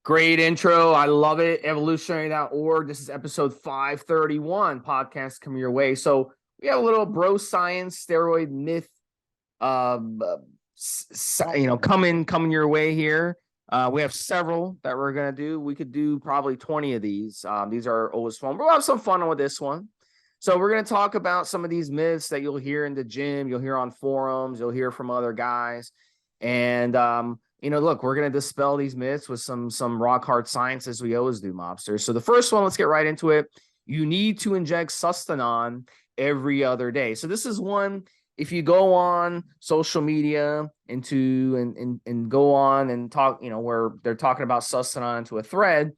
Great intro. I love it. Evolutionary.org. This is episode 531 podcast coming your way. So we have a little bro science steroid myth coming your way here. We have several that we're gonna do. We could do probably 20 of these. These are always fun. We'll have some fun with this one. So we're gonna talk about some of these myths that you'll hear in the gym, you'll hear on forums, you'll hear from other guys. And look, we're gonna dispel these myths with some rock hard science as we always do, mobsters. So the first one, let's get right into it. You need to inject Sustanon every other day. So this is one. If you go on social media and go on and talk, where they're talking about Sustanon into a thread,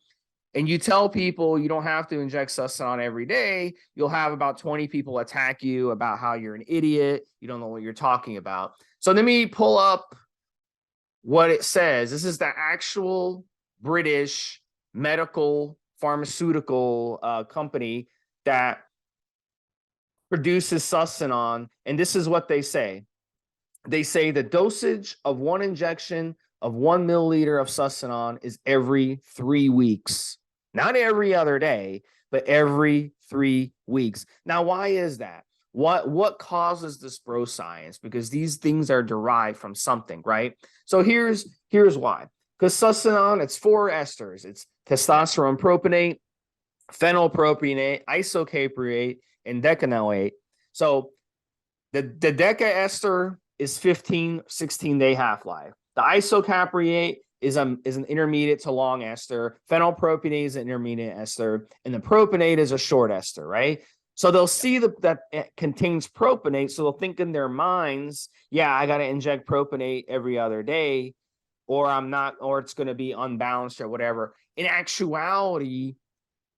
and you tell people you don't have to inject Sustanon every day, you'll have about 20 people attack you about how you're an idiot. You don't know what you're talking about. So let me pull up what it says. This is the actual British medical pharmaceutical company that produces Sustanon, and this is what they say. They say the dosage of one injection of 1 milliliter of Sustanon is every 3 weeks. Not every other day, but every 3 weeks. Now, why is that? What causes this bro science? Because these things are derived from something, right? So here's why. Because Sustanon, it's 4 esters. It's testosterone propionate, phenylpropionate, isocapriate, and decanoate. So the deca ester is 16-day half-life. The isocapriate is an intermediate to long ester. Phenylpropionate is an intermediate ester, and the propionate is a short ester, right? So they'll see that it contains propionate, so they'll think in their minds, yeah, I got to inject propionate every other day, or I'm not, or it's going to be unbalanced or whatever. In actuality,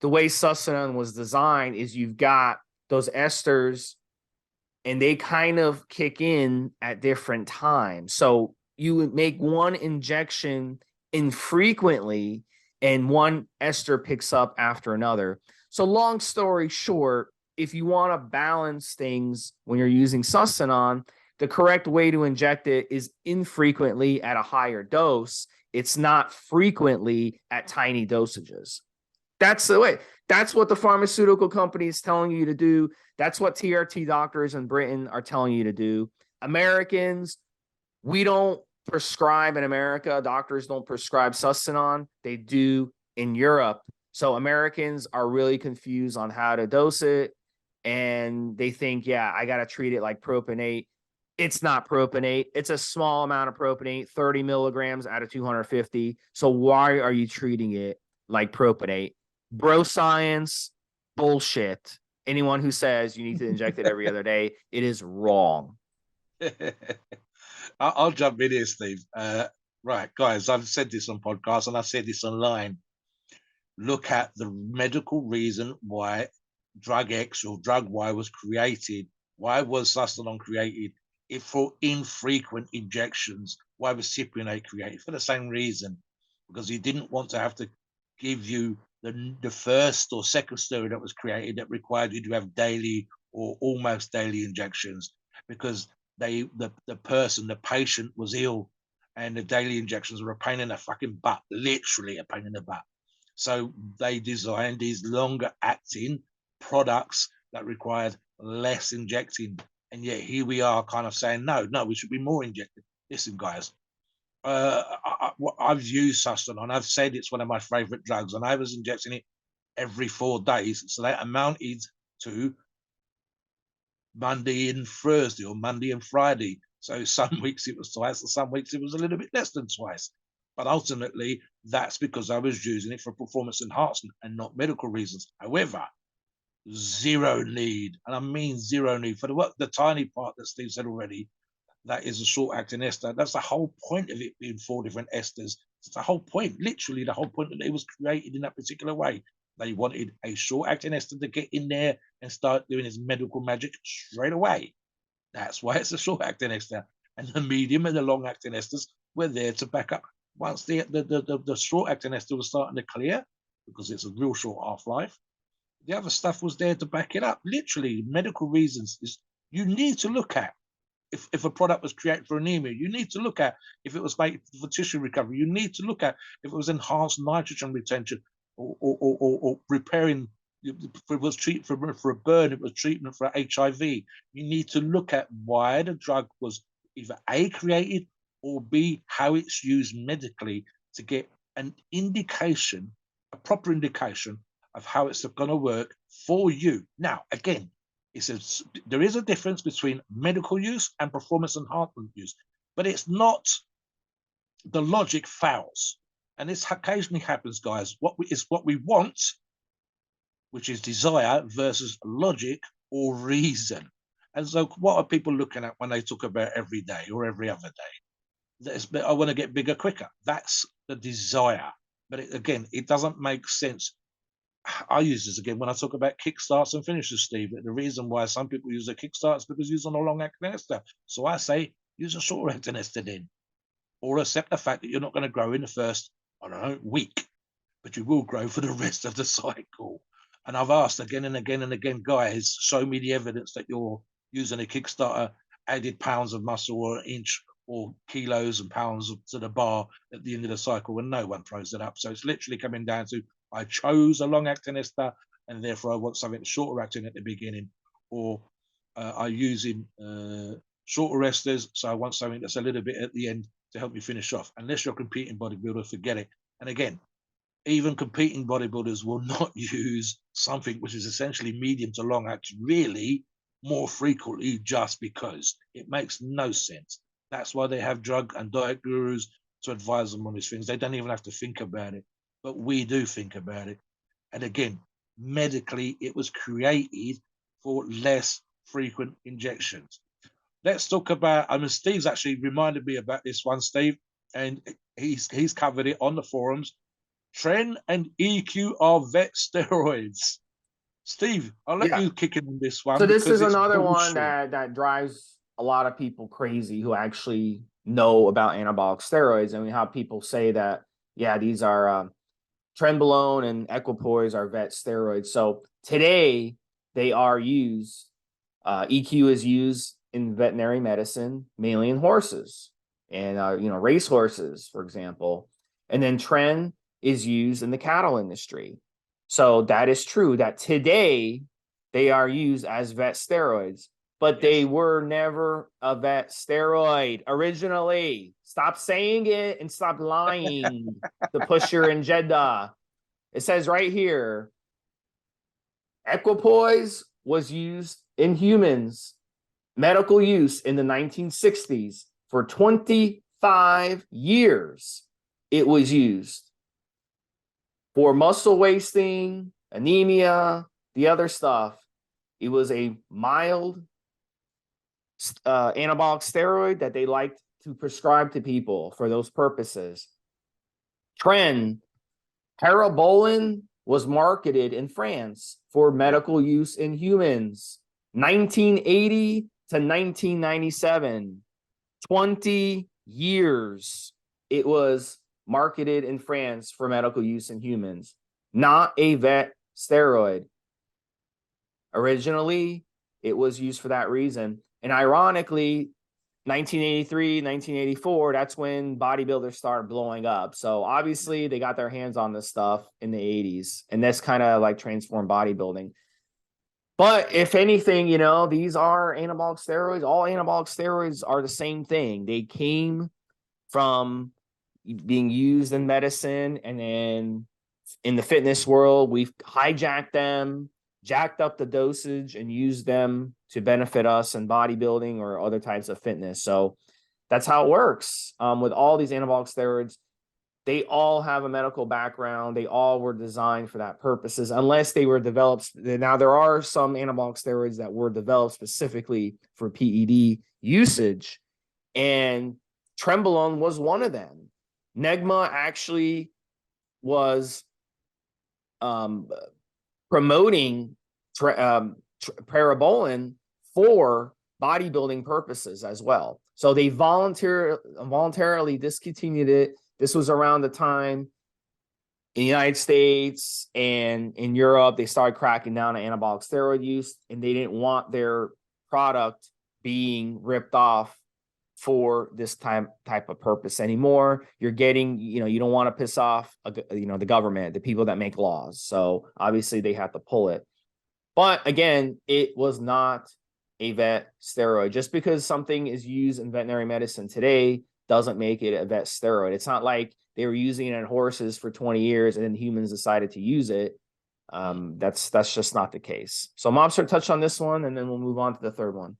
the way Sustanon was designed is you've got those esters, and they kind of kick in at different times. So you would make one injection infrequently, and one ester picks up after another. So long story short, if you want to balance things when you're using Sustanon, the correct way to inject it is infrequently at a higher dose. It's not frequently at tiny dosages. That's the way. That's what the pharmaceutical company is telling you to do. That's what TRT doctors in Britain are telling you to do. Americans, we don't prescribe in America. Doctors don't prescribe Sustanon. They do in Europe. So Americans are really confused on how to dose it. And they think, yeah, I got to treat it like propionate. It's not propionate. It's a small amount of propionate, 30 milligrams out of 250. So why are you treating it like propionate? Bro science, bullshit. Anyone who says you need to inject it every other day, it is wrong. I'll jump in here, Steve. Right, guys, I've said this on podcasts and I've said this online. Look at the medical reason why drug X or drug Y was created. Why was Sustanon created? If for infrequent injections. Why was cypionate created? For the same reason, because he didn't want to have to give you the first or second steroid that was created that required you to have daily or almost daily injections, because the patient was ill, and the daily injections were a pain in the fucking butt, literally a pain in the butt. So they designed these longer acting products that required less injecting. And yet here we are kind of saying, no, we should be more injected. Listen, guys, I've used Sustanon. I've said it's one of my favorite drugs, and I was injecting it every 4 days. So that amounted to Monday and Thursday, or Monday and Friday. So some weeks it was twice, and some weeks it was a little bit less than twice. But ultimately, that's because I was using it for performance enhancement and not medical reasons. However, zero need, and I mean zero need, for the tiny part that Steve said already, that is a short-acting ester. That's the whole point of it being 4 different esters. It's the whole point, literally the whole point, that it was created in that particular way. They wanted a short-acting ester to get in there and start doing his medical magic straight away. That's why it's a short-acting ester. And the medium and the long-acting esters were there to back up. Once the short-acting ester was starting to clear, because it's a real short half-life, the other stuff was there to back it up. Literally, medical reasons is you need to look at if a product was created for anemia, you need to look at if it was made for tissue recovery. You need to look at if it was enhanced nitrogen retention or repairing. If it was treatment for a burn, it was treatment for HIV. You need to look at why the drug was either A, created, or B, how it's used medically to get an indication, a proper indication of how it's going to work for you. Now, again, there is a difference between medical use and performance enhancement use, but it's not, the logic fails. And this occasionally happens, guys. What we want, which is desire versus logic or reason. And so what are people looking at when they talk about every day or every other day? I want to get bigger quicker. That's the desire. But again, it doesn't make sense. I use this again when I talk about kickstarts and finishes, Steve. The reason why some people use a kickstart is because using a long-acting ester. So I say use a short-acting estrogen, or accept the fact that you're not going to grow in the first, I don't know, week, but you will grow for the rest of the cycle. And I've asked again and again and again, guys, show me the evidence that you're using a Kickstarter, added pounds of muscle or an inch or kilos and pounds to the bar at the end of the cycle, and no one throws it up. So it's literally coming down to, I chose a long-acting ester, and therefore I want something shorter acting at the beginning, or I using shorter esters, so I want something that's a little bit at the end to help me finish off. Unless you're a competing bodybuilder, forget it. And again, even competing bodybuilders will not use something which is essentially medium to long acting really more frequently, just because it makes no sense. That's why they have drug and diet gurus to advise them on these things. They don't even have to think about it, but we do think about it. And again, medically, it was created for less frequent injections. Let's talk about, I mean, Steve's actually reminded me about this one, Steve, and he's covered it on the forums. Tren and EQ are vet steroids. Steve, I'll let you kick in on this one. So this is another one that drives a lot of people crazy who actually know about anabolic steroids. I mean, how people say that, yeah, these are trenbolone and equipoise are vet steroids. So today they are used. EQ is used in veterinary medicine, mainly in horses and race horses, for example. And then Tren is used in the cattle industry. So that is true that today they are used as vet steroids, but they were never a vet steroid originally. Stop saying it and stop lying to push your agenda. It says right here, equipoise was used in humans, medical use in the 1960s. For 25 years, it was used for muscle wasting, anemia, the other stuff. It was a mild anabolic steroid that they liked to prescribe to people for those purposes. Tren, parabolan, was marketed in France for medical use in humans. 1980 to 1997, 20 years it was marketed in France for medical use in humans, not a vet steroid. Originally, it was used for that reason. And ironically, 1983, 1984, that's when bodybuilders started blowing up. So obviously they got their hands on this stuff in the 80s, and that's kind of like transformed bodybuilding. But if anything, these are anabolic steroids. All anabolic steroids are the same thing. They came from being used in medicine, and then in the fitness world, we've hijacked them, jacked up the dosage, and used them to benefit us in bodybuilding or other types of fitness. So that's how it works. With all these anabolic steroids, they all have a medical background. They all were designed for that purposes, unless they were developed. Now, there are some anabolic steroids that were developed specifically for PED usage, and trenbolone was one of them. Negma actually was promoting parabolan for bodybuilding purposes as well. So they voluntarily discontinued it. This was around the time in the United States and in Europe, they started cracking down on anabolic steroid use, and they didn't want their product being ripped off for this type of purpose anymore. You're getting, you don't want to piss off, the government, the people that make laws. So obviously they have to pull it. But again, it was not a vet steroid. Just because something is used in veterinary medicine today doesn't make it a vet steroid. It's not like they were using it in horses for 20 years and then humans decided to use it. That's just not the case. So Mobster touched on this one, and then we'll move on to the third one.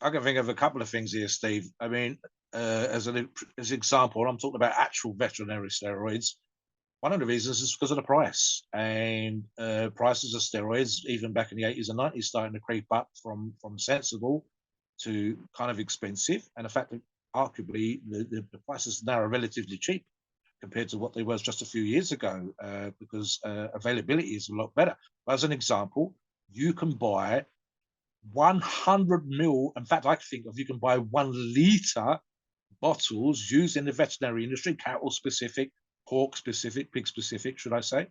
I can think of a couple of things here, Steve. I mean, as an example, I'm talking about actual veterinary steroids. One of the reasons is because of the price, and prices of steroids, even back in the 80s and 90s, starting to creep up from sensible to kind of expensive. And the fact that arguably the prices now are relatively cheap compared to what they were just a few years ago, because availability is a lot better. As an example, you can buy 100 mil. In fact, I think you can buy 1 liter bottles used in the veterinary industry, cattle specific, pork specific, pig specific, should I say.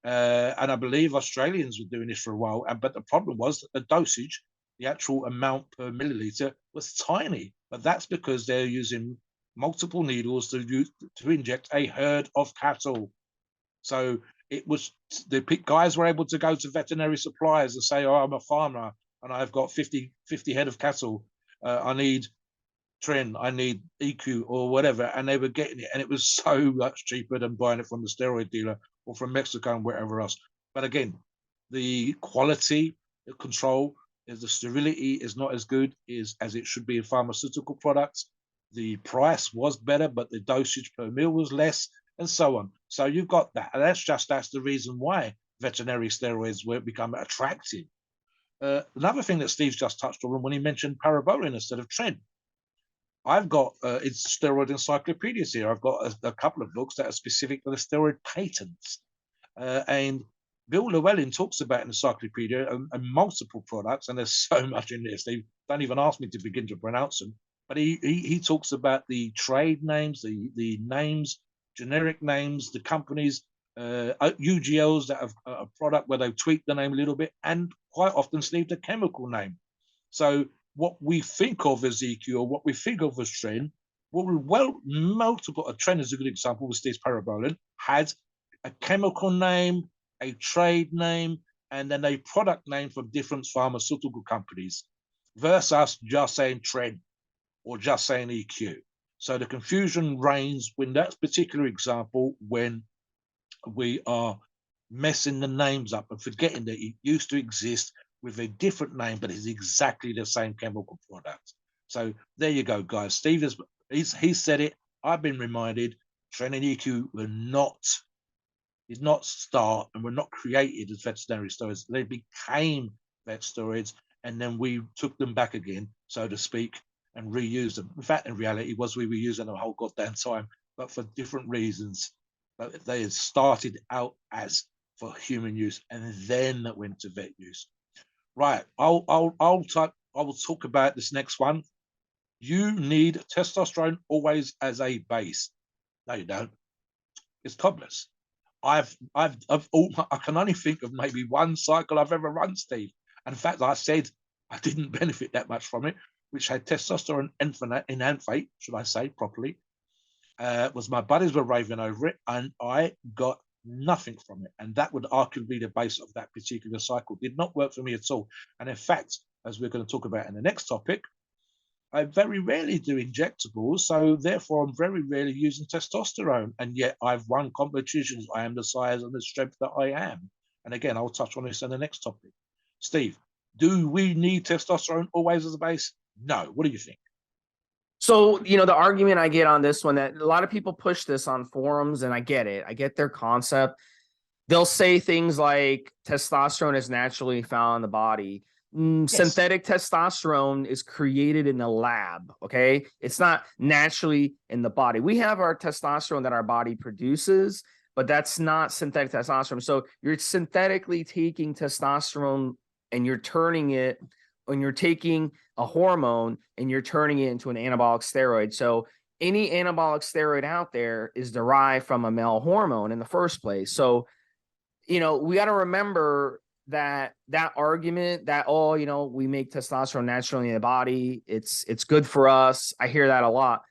And I believe Australians were doing this for a while. But the problem was that the dosage, the actual amount per milliliter, was tiny. But that's because they're using multiple needles to inject a herd of cattle. So it was, the guys were able to go to veterinary suppliers and say, oh, I'm a farmer and I've got 50 head of cattle. I need Tren, I need EQ or whatever. And they were getting it. And it was so much cheaper than buying it from the steroid dealer or from Mexico and wherever else. But again, the quality, the control, the sterility is not as good as it should be in pharmaceutical products. The price was better, but the dosage per mil was less, and so on. So you've got that. And that's the reason why veterinary steroids were become attractive. Another thing that Steve's just touched on when he mentioned parabolin instead of Tren. I've got it's steroid encyclopedias here. I've got a couple of books that are specific to the steroid patents. And Bill Llewellyn talks about an encyclopedia and multiple products, and there's so much in this. They don't even ask me to begin to pronounce them. But he talks about the trade names, the names, generic names, the companies, UGLs that have a product where they've tweaked the name a little bit, and quite often leave the chemical name. So what we think of as EQ or what we think of as Tren, multiple, a Tren is a good example with Steve's parabolin, had a chemical name, a trade name, and then a product name from different pharmaceutical companies, versus just saying Tren or just saying EQ. So the confusion reigns when that particular example, when we are messing the names up and forgetting that it used to exist with a different name, but it's exactly the same chemical product. So there you go, guys. Steve he said it. I've been reminded. Tren and EQ did not start and were not created as veterinary steroids. They became vet steroids, and then we took them back again, so to speak, and reused them. In fact, in reality, we were using them the whole goddamn time, but for different reasons. But they had started out as for human use, and then it went to vet use. Right. I will talk about this next one. You need testosterone always as a base. No, you don't. It's cobblers. I can only think of maybe one cycle I've ever run, Steve. And in fact, I said I didn't benefit that much from it, which had testosterone enanthate, should I say properly. Was my buddies were raving over it, and I got nothing from it. And that would arguably be the base of that particular cycle. Did not work for me at all. And in fact, as we're going to talk about in the next topic, I very rarely do injectables, so therefore I'm very rarely using testosterone. And yet I've won competitions. I am the size and the strength that I am. And again, I'll touch on this in the next topic. Steve, do we need testosterone always as a base? No. What do you think? So, the argument I get on this one, that a lot of people push this on forums, and I get it. I get their concept. They'll say things like testosterone is naturally found in the body. Yes. Synthetic testosterone is created in the lab, okay? It's not naturally in the body. We have our testosterone that our body produces, but that's not synthetic testosterone. So you're synthetically taking testosterone and you're turning it, when you're taking a hormone and you're turning it into an anabolic steroid. So any anabolic steroid out there is derived from a male hormone in the first place. So, we got to remember that argument that, oh, we make testosterone naturally in the body, it's good for us. I hear that a lot.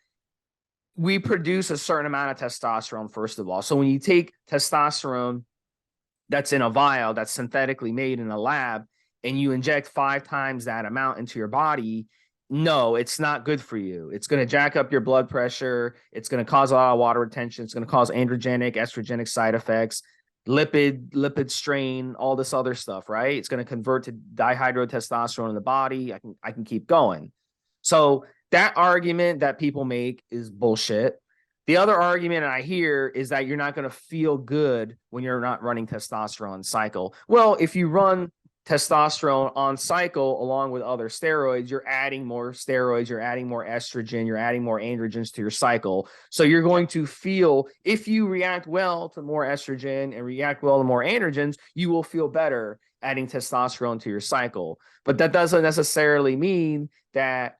We produce a certain amount of testosterone, first of all. So when you take testosterone that's in a vial, that's synthetically made in a lab, and you inject 5 times that amount into your body, no, it's not good for you. It's going to jack up your blood pressure. It's going to cause a lot of water retention. It's going to cause androgenic, estrogenic side effects, lipid strain, all this other stuff, right? It's going to convert to dihydrotestosterone in the body. I can keep going. So that argument that people make is bullshit. The other argument I hear is that you're not going to feel good when you're not running testosterone cycle. Well, if you run testosterone on cycle along with other steroids, you're adding more steroids, you're adding more estrogen, you're adding more androgens to your cycle. So you're going to feel, if you react well to more estrogen and react well to more androgens, you will feel better adding testosterone to your cycle. But that doesn't necessarily mean that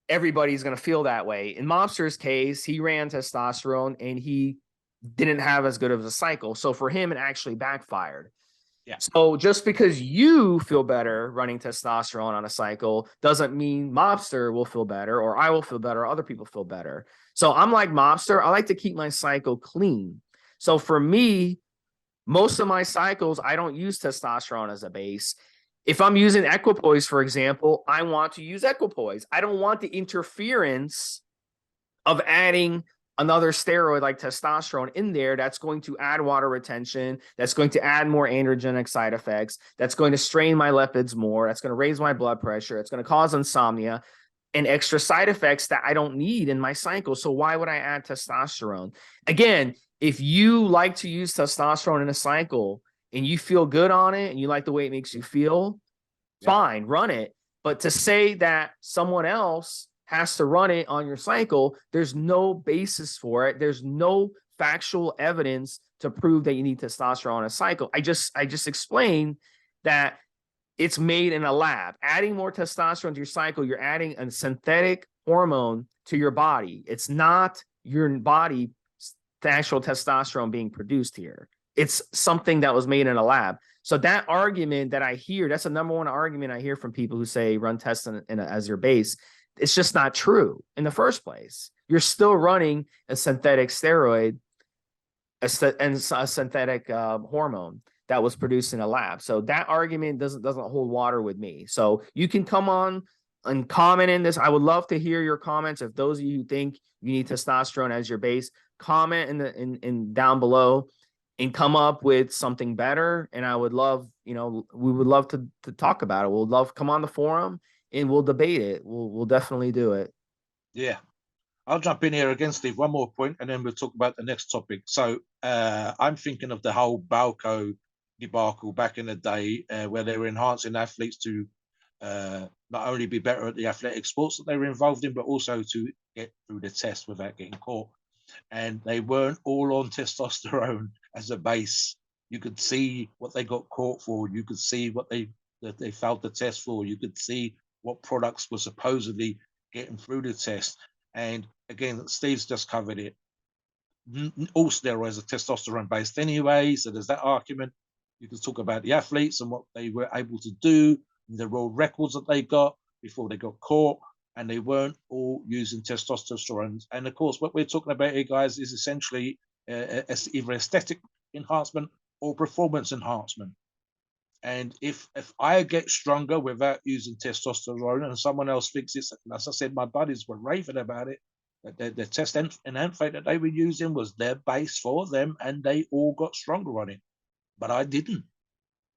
everybody's going to feel that way. In Mobster's case, he ran testosterone and he didn't have as good of a cycle. So for him, it actually backfired. Yeah. So just because you feel better running testosterone on a cycle doesn't mean Mobster will feel better, or I will feel better, or other people feel better. So I'm like Mobster. I like to keep my cycle clean. So for me, most of my cycles, I don't use testosterone as a base. If I'm using equipoise, for example, I want to use equipoise. I don't want the interference of adding another steroid like testosterone in there that's going to add water retention, that's going to add more androgenic side effects, that's going to strain my lipids more, that's going to raise my blood pressure, it's going to cause insomnia and extra side effects that I don't need in my cycle. So why would I add testosterone? Again, if you like to use testosterone in a cycle and you feel good on it and you like the way it makes you feel, fine, run it. But to say that someone else has to run it on your cycle, there's no basis for it. There's no factual evidence to prove that you need testosterone on a cycle. I just explained that it's made in a lab. Adding more testosterone to your cycle, you're adding a synthetic hormone to your body. It's not your body, the actual testosterone being produced here. It's something that was made in a lab. So that argument that I hear, that's the number one argument I hear from people who say run test as your base. It's just not true in the first place. You're still running a synthetic steroid and a synthetic hormone that was produced in a lab. So that argument doesn't hold water with me. So you can come on and comment in this. I would love to hear your comments. If those of you who think you need testosterone as your base, comment in down below and come up with something better. And I would love, we would love to talk about it. We'll love come on the forum and we'll debate it. We'll definitely do it. Yeah. I'll jump in here again, Steve. One more point, and then we'll talk about the next topic. So I'm thinking of the whole Balco debacle back in the day, where they were enhancing athletes to not only be better at the athletic sports that they were involved in, but also to get through the test without getting caught. And they weren't all on testosterone as a base. You could see what they got caught for. You could see what they failed the test for. You could see what products were supposedly getting through the test. And again, Steve's just covered it. All steroids are testosterone based anyway. So there's that argument. You can talk about the athletes and what they were able to do, the world records that they got before they got caught, and they weren't all using testosterone. And of course, what we're talking about here, guys, is essentially either aesthetic enhancement or performance enhancement. And if I get stronger without using testosterone and someone else thinks it's, as I said, my buddies were raving about it, that the test enhancement that they were using was their base for them, and they all got stronger on it. But I didn't.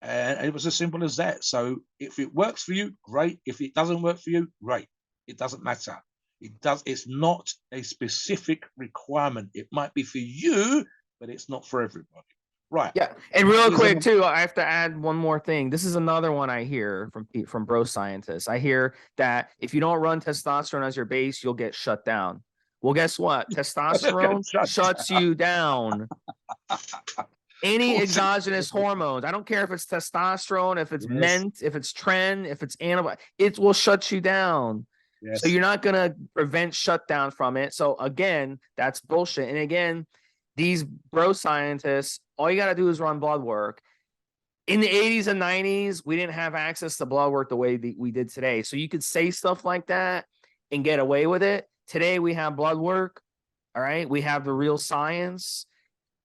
And it was as simple as that. So if it works for you, great. If it doesn't work for you, great. It doesn't matter. It's not a specific requirement. It might be for you, but it's not for everybody. Right. Yeah. And real quick too, I have to add one more thing. This is another one I hear from bro scientists. I hear that if you don't run testosterone as your base, you'll get shut down. Well, guess what? Testosterone shuts you down. Any exogenous hormones, I don't care if it's testosterone, if it's ment, if it's tren, if it's antibody, it will shut you down. Yes. So you're not going to prevent shutdown from it. So again, that's bullshit. And again, these bro scientists, all you got to do is run blood work. In the 80s and 90s, we didn't have access to blood work the way that we did today. So you could say stuff like that and get away with it. Today we have blood work. All right. We have the real science.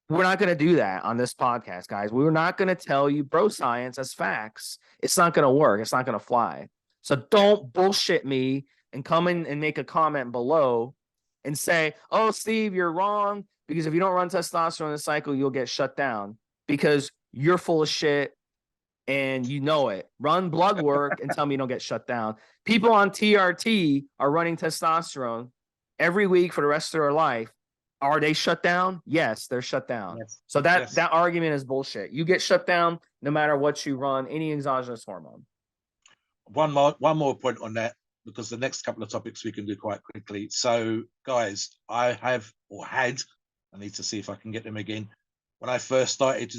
We're not going to do that on this podcast, guys. We're not going to tell you bro science as facts. It's not going to work. It's not going to fly. So don't bullshit me and come in and make a comment below and say, oh, Steve, you're wrong. Because if you don't run testosterone in the cycle, you'll get shut down because you're full of shit and you know it. Run blood work and tell me you don't get shut down. People on TRT are running testosterone every week for the rest of their life. Are they shut down? Yes, they're shut down. Yes. So that Yes. that argument is bullshit. You get shut down no matter what you run, any exogenous hormone. One more point on that, because the next couple of topics we can do quite quickly. So, guys, I need to see if I can get them again. When I first started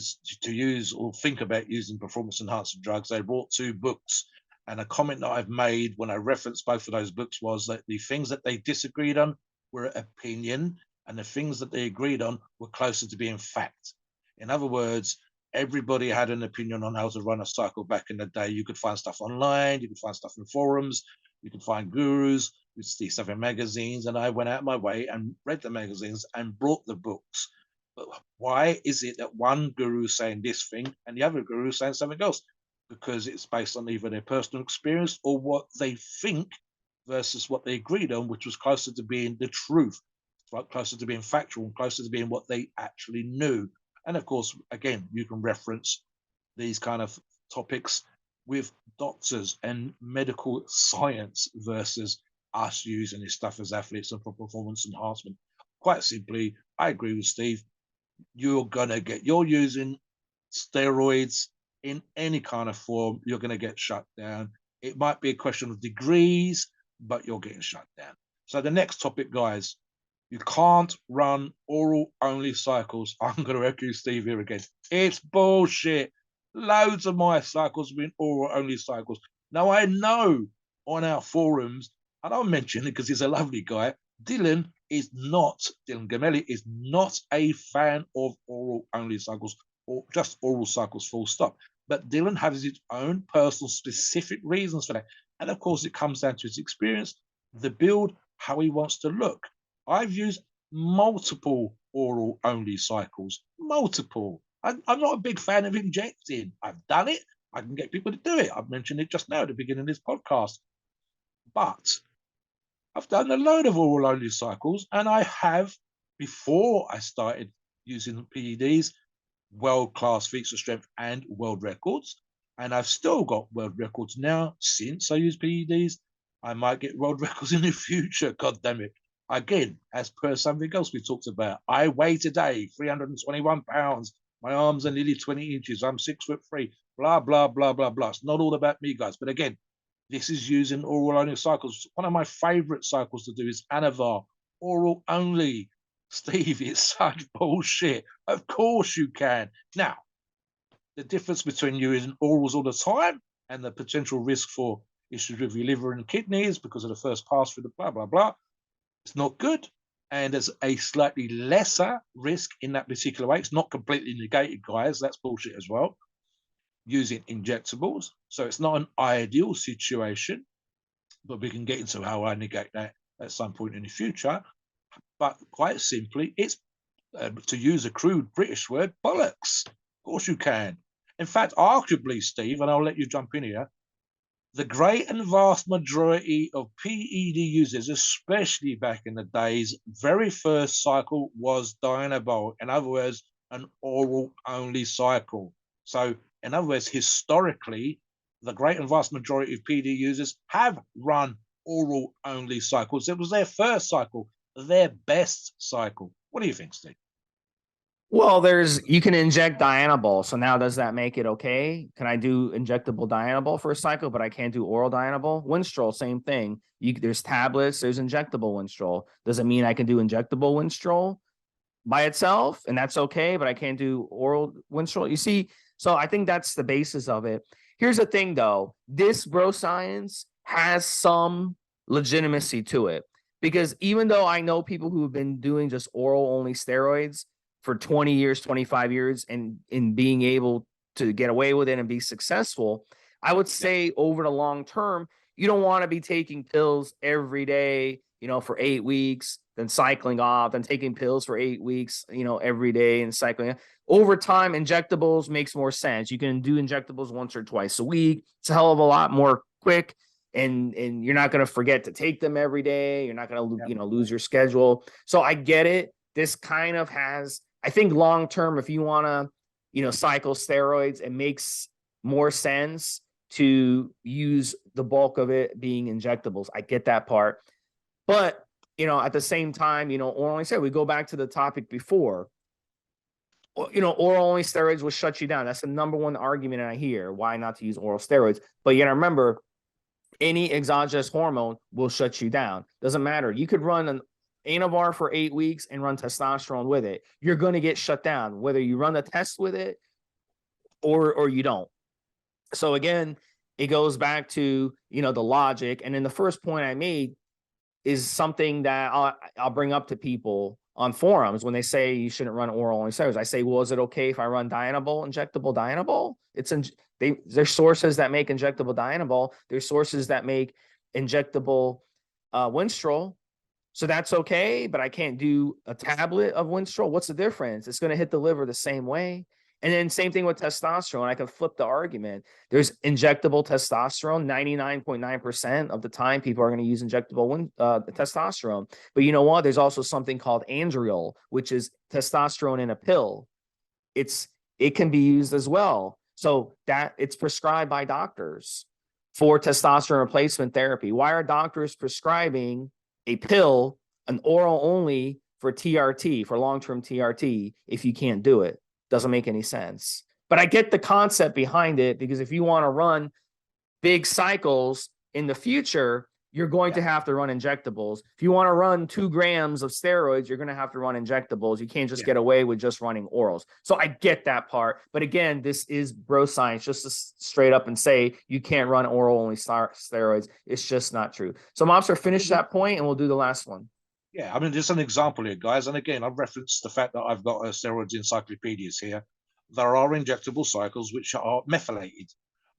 to use or think about using performance enhancing drugs, I brought 2 books. And a comment that I've made when I referenced both of those books was that the things that they disagreed on were opinion, and the things that they agreed on were closer to being fact. In other words, everybody had an opinion on how to run a cycle back in the day. You could find stuff online, you could find stuff in forums, you could find gurus, you'd see stuff in magazines, and I went out my way and read the magazines and brought the books. But why is it that one guru is saying this thing and the other guru is saying something else? Because it's based on either their personal experience or what they think versus what they agreed on, which was closer to being the truth, closer to being factual, and closer to being what they actually knew. And of course, again, you can reference these kind of topics with doctors and medical science versus us using this stuff as athletes and for performance enhancement. Quite simply, I agree with Steve. You're using steroids in any kind of form, you're going to get shut down. It might be a question of degrees, but you're getting shut down. So the next topic, guys, you can't run oral only cycles. I'm going to echo Steve here again. It's bullshit. Loads of my cycles have been oral only cycles. Now, I know on our forums, and I'll mention it because he's a lovely guy, Dylan Gamelli is not a fan of oral only cycles or just oral cycles full stop. But Dylan has his own personal specific reasons for that. And of course, it comes down to his experience, the build, how he wants to look. I've used multiple oral only cycles, multiple. I'm not a big fan of injecting. I've done it. I can get people to do it. I've mentioned it just now at the beginning of this podcast. But I've done a load of oral only cycles, and I have, before I started using PEDs, world-class feats of strength and world records. And I've still got world records now since I use PEDs. I might get world records in the future, God damn it. Again, as per something else we talked about, I weigh today 321 pounds. My arms are nearly 20 inches. I'm 6'3", blah, blah, blah, blah, blah. It's not all about me, guys. But again, this is using oral only cycles. One of my favorite cycles to do is Anavar, oral only. Steve, it's such bullshit. Of course you can. Now, the difference between using orals all the time and the potential risk for issues with your liver and kidneys because of the first pass through the blah, blah, blah, it's not good. And there's a slightly lesser risk in that particular way. It's not completely negated, guys. That's bullshit as well. Using injectables. So it's not an ideal situation, but we can get into how I negate that at some point in the future. But quite simply, it's, to use a crude British word, bollocks. Of course you can. In fact, arguably, Steve, and I'll let you jump in here, the great and vast majority of PED users, especially back in the days, very first cycle was Dianabol. In other words, an oral-only cycle. So, in other words, historically, the great and vast majority of PED users have run oral-only cycles. It was their first cycle, their best cycle. What do you think, Steve? Well, you can inject Dianabol. So now does that make it okay? Can I do injectable Dianabol for a cycle, but I can't do oral Dianabol? Winstrol, same thing. There's tablets, there's injectable Winstrol. Does it mean I can do injectable Winstrol by itself? And that's okay, but I can't do oral Winstrol. You see, so I think that's the basis of it. Here's the thing though, this bro science has some legitimacy to it. Because even though I know people who have been doing just oral only steroids for 20 years, 25 years, and in being able to get away with it and be successful. I would say over the long term, you don't want to be taking pills every day, for 8 weeks, then cycling off, then taking pills for 8 weeks, every day and cycling. Over time, injectables makes more sense. You can do injectables once or twice a week. It's a hell of a lot more quick, and you're not going to forget to take them every day. You're not going to, lose your schedule. So I get it. This kind of has, I think, long term, if you want to, cycle steroids, it makes more sense to use the bulk of it being injectables. I get that part. But, at the same time, oral only steroids, we go back to the topic before, oral only steroids will shut you down. That's the number one argument I hear, why not to use oral steroids. But you got to remember, any exogenous hormone will shut you down. Doesn't matter. You could run an Anavar for 8 weeks and run testosterone with it. You're going to get shut down, whether you run the test with it or you don't. So again, it goes back to, the logic. And then the first point I made is something that I'll bring up to people on forums when they say you shouldn't run oral only steroids. I say, well, is it okay if I run Dianabol, injectable Dianabol? There's sources that make injectable Dianabol. There's sources that make injectable Winstrol. So that's okay, but I can't do a tablet of Winstrol. What's the difference? It's going to hit the liver the same way. And then same thing with testosterone. I can flip the argument. There's injectable testosterone. 99.9% of the time, people are going to use injectable testosterone. But you know what? There's also something called Andriol, which is testosterone in a pill. It can be used as well. So that it's prescribed by doctors for testosterone replacement therapy. Why are doctors prescribing a pill, an oral only for TRT, for long-term TRT, if you can't do it? Doesn't make any sense. But I get the concept behind it, because if you want to run big cycles in the future, you're going to have to run injectables. If you want to run 2 grams of steroids, you're going to have to run injectables. You can't just get away with just running orals. So I get that part. But again, this is bro science, just to straight up and say you can't run oral only steroids. It's just not true. So Mobster, finish that point and we'll do the last one. Yeah, I mean, just an example here, guys. And again, I've referenced the fact that I've got steroids encyclopedias here. There are injectable cycles which are methylated.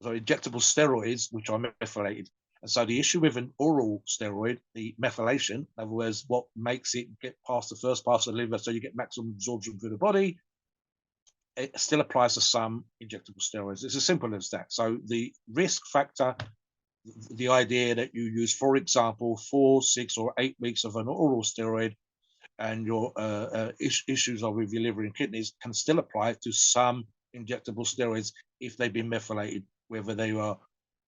So injectable steroids, which are methylated. And so the issue with an oral steroid, the methylation, in other words, what makes it get past the first pass of the liver so you get maximum absorption through the body, it still applies to some injectable steroids. It's as simple as that. So the risk factor, the idea that you use, for example, 4, 6, or 8 weeks of an oral steroid and your issues are with your liver and kidneys can still apply to some injectable steroids if they've been methylated, whether they are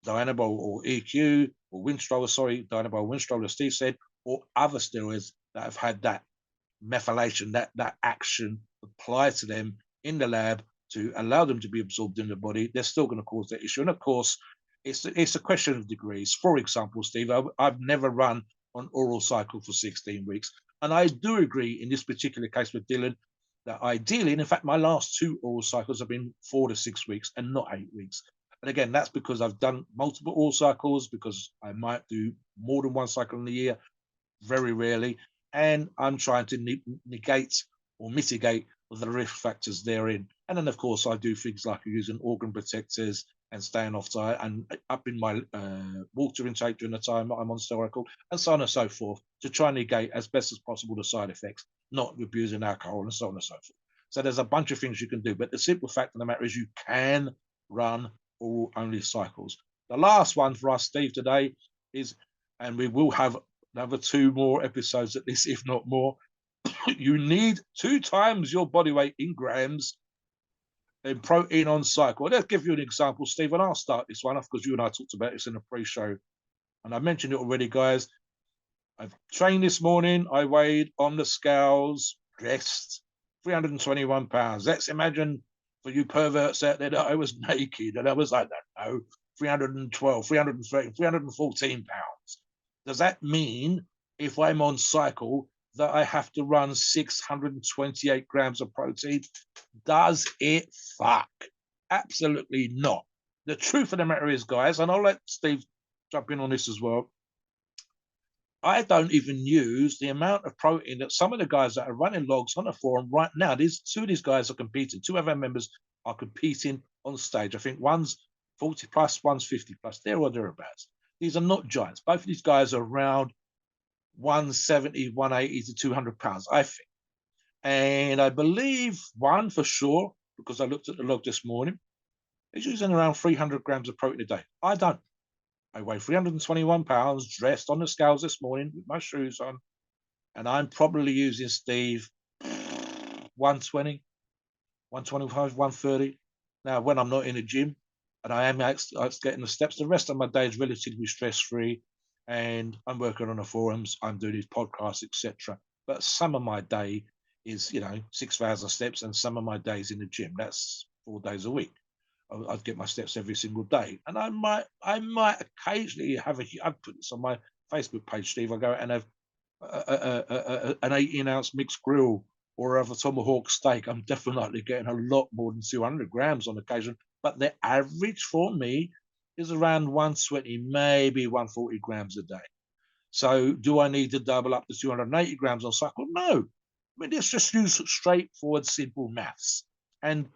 Dianabol or EQ or Winstrol, Dianabol, Winstrol, as Steve said, or other steroids that have had that methylation, that action applied to them in the lab to allow them to be absorbed in the body. They're still going to cause that issue. And of course, it's a question of degrees. For example, Steve, I've never run an oral cycle for 16 weeks. And I do agree in this particular case with Dylan that ideally, and in fact, my last 2 oral cycles have been 4 to 6 weeks and not 8 weeks. And again, that's because I've done multiple oral cycles, because I might do more than 1 cycle in a year, very rarely. And I'm trying to negate or mitigate the risk factors therein. And then, of course, I do things like using organ protectors and staying off diet and up in my water intake during the time I'm on steroid, and so on and so forth, to try and negate as best as possible the side effects, not abusing alcohol and so on and so forth. So there's a bunch of things you can do, but the simple fact of the matter is you can run oral only cycles. The last one for us, Steve, today is, and we will have another 2 more episodes at least, if not more, you need 2 times your body weight in grams in protein on cycle. Let's give you an example, Steve, and I'll start this one off because you and I talked about this in the pre-show. And I mentioned it already, guys. I've trained this morning. I weighed on the scales, dressed, 321 pounds. Let's imagine, for you perverts out there, that I was naked and I was, I don't know, 312, 313, 314 pounds. Does that mean if I'm on cycle that I have to run 628 grams of protein? Does it? Fuck. Absolutely not. The truth of the matter is, guys, and I'll let Steve jump in on this as well, I don't even use the amount of protein that some of the guys that are running logs on the forum right now, 2 of these guys are competing. 2 of our members are competing on stage. I think one's 40 plus, one's 50 plus. They're or thereabouts. These are not giants. Both of these guys are around 170, 180 to 200 pounds, I think. And I believe one for sure, because I looked at the log this morning, is using around 300 grams of protein a day. I don't. I weigh 321 pounds, dressed on the scales this morning with my shoes on, and I'm probably using, Steve, 120, 125, 130. Now, when I'm not in the gym and I am getting the steps, the rest of my day is relatively stress-free, and I'm working on the forums, I'm doing these podcasts, etc. But some of my day is, 6,000 steps, and some of my days in the gym. That's 4 days a week. I'd get my steps every single day, and I might occasionally have I've put this on my Facebook page, Steve. I go and have an 18-ounce mixed grill or have a tomahawk steak. I'm definitely getting a lot more than 200 grams on occasion, but the average for me is around 120, maybe 140 grams a day. So do I need to double up to 280 grams on cycle? No. I mean, let's just use straightforward, simple maths. And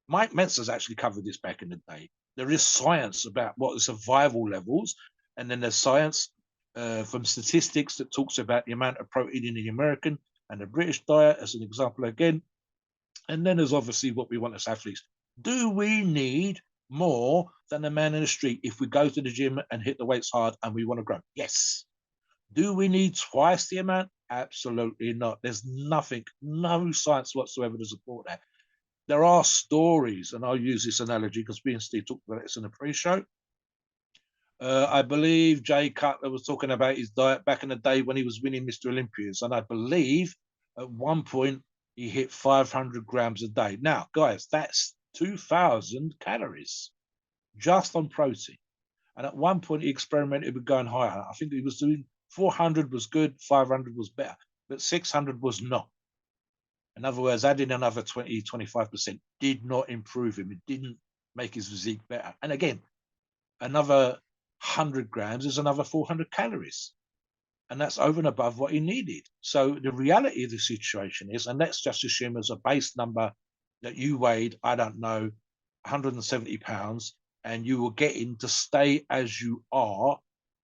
Mike Mentzer's actually covered this back in the day. There is science about what the survival levels, and then there's science from statistics that talks about the amount of protein in the American and the British diet, as an example again. And then there's obviously what we want as athletes. Do we need more than a man in the street if we go to the gym and hit the weights hard and we want to grow? Yes. Do we need twice the amount? Absolutely not. There's nothing, no science whatsoever to support that. There are stories, and I'll use this analogy because me and Steve talked about this in the pre-show. I believe Jay Cutler was talking about his diet back in the day when he was winning Mr. Olympias, and I believe at one point he hit 500 grams a day. Now, guys, that's 2,000 calories just on protein. And at one point he experimented with going higher. I think he was doing 400 was good, 500 was better, but 600 was not. In other words, adding another 20, 25% did not improve him. It didn't make his physique better. And again, another 100 grams is another 400 calories. And that's over and above what he needed. So the reality of the situation is, and let's just assume as a base number that you weighed, I don't know, 170 pounds, and you were getting to stay as you are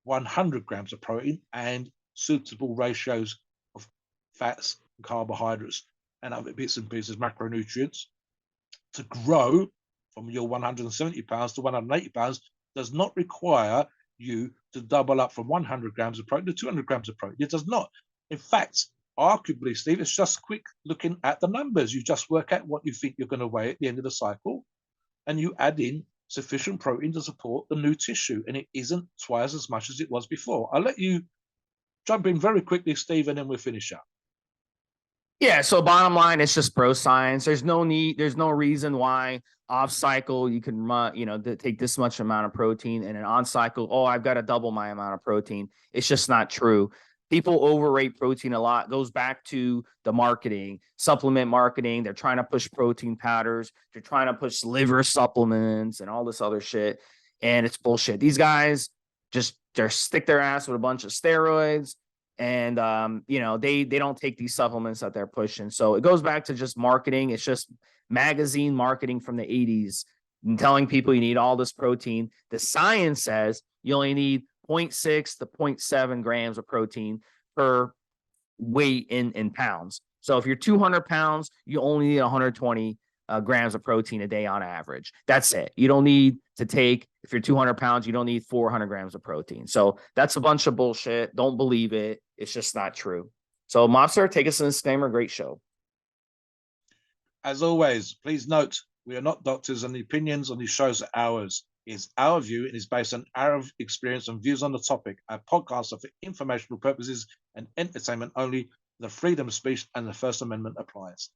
100 grams of protein and suitable ratios of fats and carbohydrates and other bits and pieces, macronutrients, to grow from your 170 pounds to 180 pounds does not require you to double up from 100 grams of protein to 200 grams of protein. It does not. In fact, arguably, Steve, it's just quick looking at the numbers. You just work out what you think you're going to weigh at the end of the cycle, and you add in sufficient protein to support the new tissue, and it isn't twice as much as it was before. I'll let you jump in very quickly, Steve, and then we'll finish up. Yeah, so bottom line, it's just bro science. There's no reason why off cycle you can take this much amount of protein, and an on cycle, oh, I've got to double my amount of protein. It's just not true. People overrate protein a lot. It goes back to the marketing, supplement marketing. They're trying to push protein powders. They're trying to push liver supplements and all this other shit. And it's bullshit. These guys they're stick their ass with a bunch of steroids. And they don't take these supplements that they're pushing. So it goes back to just marketing. It's just magazine marketing from the 80s and telling people you need all this protein. The science says you only need 0.6 to 0.7 grams of protein per weight in pounds. So if you're 200 pounds, you only need 120 grams of protein a day on average. That's it. You don't need to take, if you're 200 pounds, you don't need 400 grams of protein. So that's a bunch of bullshit. Don't believe it. It's just not true. So Mobster, take us in disclaimer. Great show. As always, please note, we are not doctors, and the opinions on these shows are ours. It's our view and is based on our experience and views on the topic. Our podcasts are for informational purposes and entertainment only. The freedom of speech and the First Amendment applies.